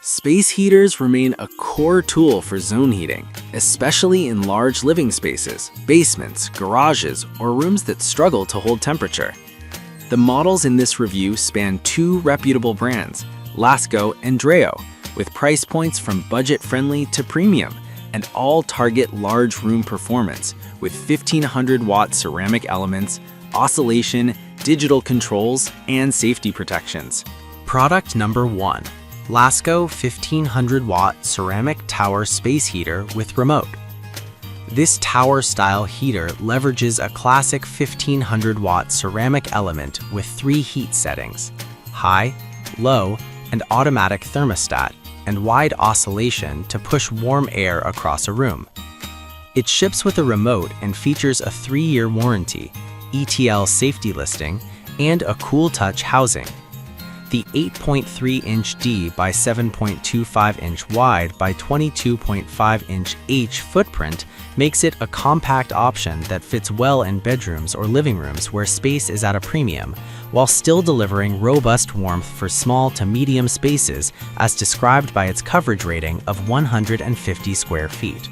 Space heaters remain a core tool for zone heating, especially in large living spaces, basements, garages, or rooms that struggle to hold temperature. The models in this review span two reputable brands, Lasko and Dreo, with price points from budget-friendly to premium, and all target large room performance with 1500-watt ceramic elements, oscillation, digital controls, and safety protections. Product number 1. Lasko 1500-watt ceramic tower space heater with remote. This tower-style heater leverages a classic 1500-watt ceramic element with 3 heat settings: high, low, and automatic thermostat, and wide oscillation to push warm air across a room. It ships with a remote and features a 3-year warranty, ETL safety listing, and a cool touch housing. The 8.3-inch D by 7.25-inch wide by 22.5-inch H footprint makes it a compact option that fits well in bedrooms or living rooms where space is at a premium, while still delivering robust warmth for small to medium spaces as described by its coverage rating of 150 square feet.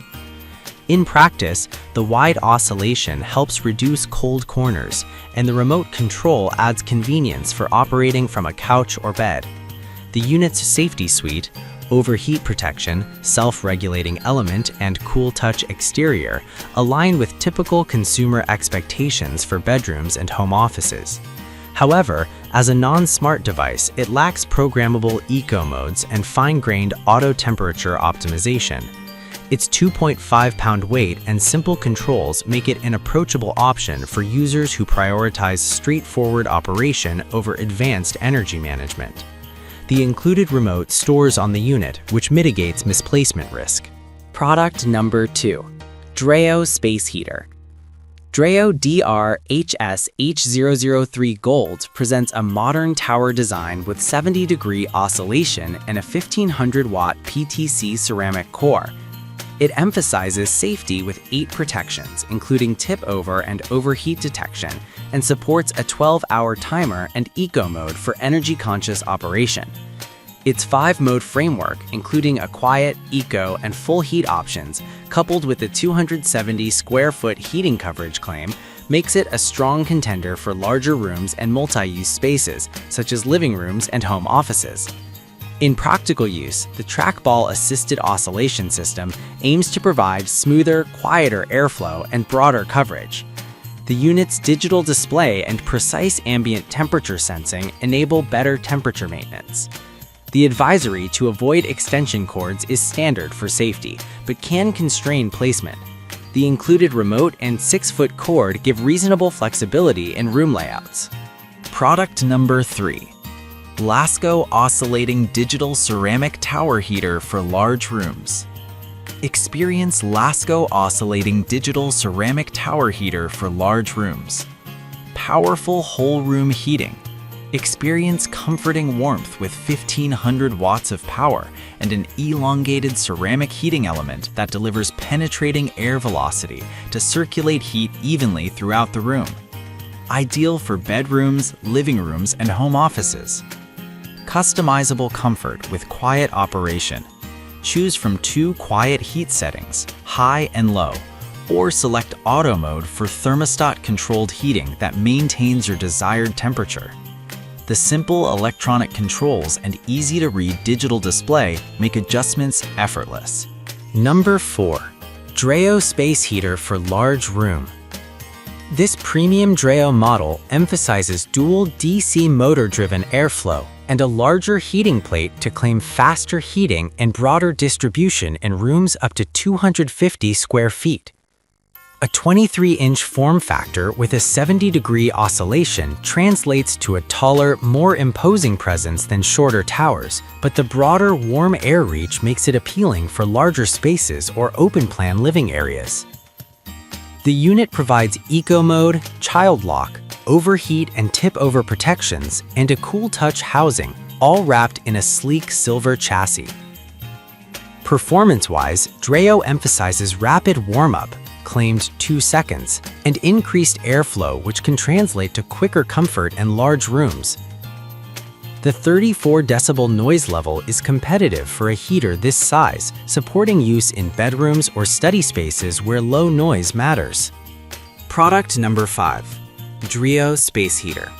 In practice, the wide oscillation helps reduce cold corners, and the remote control adds convenience for operating from a couch or bed. The unit's safety suite, overheat protection, self-regulating element, and cool touch exterior align with typical consumer expectations for bedrooms and home offices. However, as a non-smart device, it lacks programmable eco modes and fine-grained auto temperature optimization. Its 2.5-pound weight and simple controls make it an approachable option for users who prioritize straightforward operation over advanced energy management. The included remote stores on the unit, which mitigates misplacement risk. Product number 2. Dreo Space Heater. Dreo DR-HS-H003 Gold presents a modern tower design with 70-degree oscillation and a 1500-watt PTC ceramic core. It emphasizes safety with 8 protections, including tip-over and overheat detection, and supports a 12-hour timer and eco mode for energy-conscious operation. Its 5-mode framework, including a quiet, eco, and full heat options, coupled with the 270-square-foot heating coverage claim, makes it a strong contender for larger rooms and multi-use spaces, such as living rooms and home offices. In practical use, the trackball-assisted oscillation system aims to provide smoother, quieter airflow and broader coverage. The unit's digital display and precise ambient temperature sensing enable better temperature maintenance. The advisory to avoid extension cords is standard for safety, but can constrain placement. The included remote and 6-foot cord give reasonable flexibility in room layouts. Product number 3. Lasko Oscillating Digital Ceramic Tower Heater for Large Rooms. Experience Lasko Oscillating Digital Ceramic Tower Heater for large rooms. Powerful whole room heating. Experience comforting warmth with 1500 watts of power and an elongated ceramic heating element that delivers penetrating air velocity to circulate heat evenly throughout the room. Ideal for bedrooms, living rooms, and home offices. Customizable comfort with quiet operation. Choose from 2 quiet heat settings, high and low, or select auto mode for thermostat-controlled heating that maintains your desired temperature. The simple electronic controls and easy-to-read digital display make adjustments effortless. Number 4. Dreo Space Heater for Large Room. This premium Dreo model emphasizes dual DC motor-driven airflow and a larger heating plate to claim faster heating and broader distribution in rooms up to 250 square feet. A 23-inch form factor with a 70-degree oscillation translates to a taller, more imposing presence than shorter towers, but the broader warm air reach makes it appealing for larger spaces or open-plan living areas. The unit provides eco mode, child lock, overheat and tip-over protections, and a cool touch housing, all wrapped in a sleek silver chassis. Performance-wise, Dreo emphasizes rapid warm-up, claimed 2 seconds, and increased airflow, which can translate to quicker comfort in large rooms. The 34 decibel noise level is competitive for a heater this size, supporting use in bedrooms or study spaces where low noise matters. Product number 5. Drio Space Heater.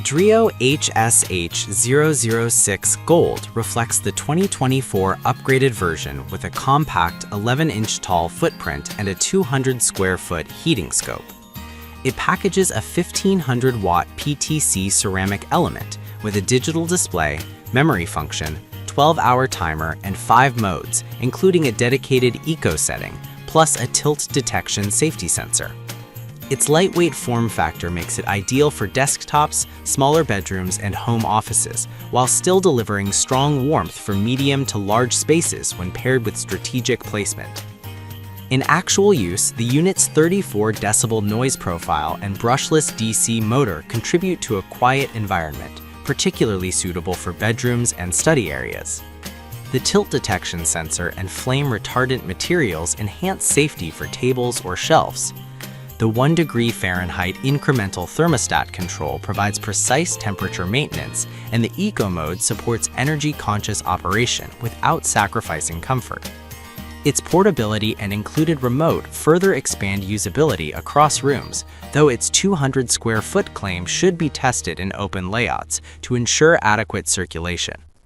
Drio HSH006 Gold reflects the 2024 upgraded version with a compact 11-inch tall footprint and a 200 square foot heating scope. It packages a 1500-watt PTC ceramic element with a digital display, memory function, 12-hour timer, and 5 modes, including a dedicated eco setting, plus a tilt detection safety sensor. Its lightweight form factor makes it ideal for desktops, smaller bedrooms, and home offices, while still delivering strong warmth for medium to large spaces when paired with strategic placement. In actual use, the unit's 34 decibel noise profile and brushless DC motor contribute to a quiet environment, particularly suitable for bedrooms and study areas. The tilt detection sensor and flame retardant materials enhance safety for tables or shelves. The 1 degree Fahrenheit incremental thermostat control provides precise temperature maintenance, and the Eco mode supports energy-conscious operation without sacrificing comfort. Its portability and included remote further expand usability across rooms, though its 200 square foot claim should be tested in open layouts to ensure adequate circulation.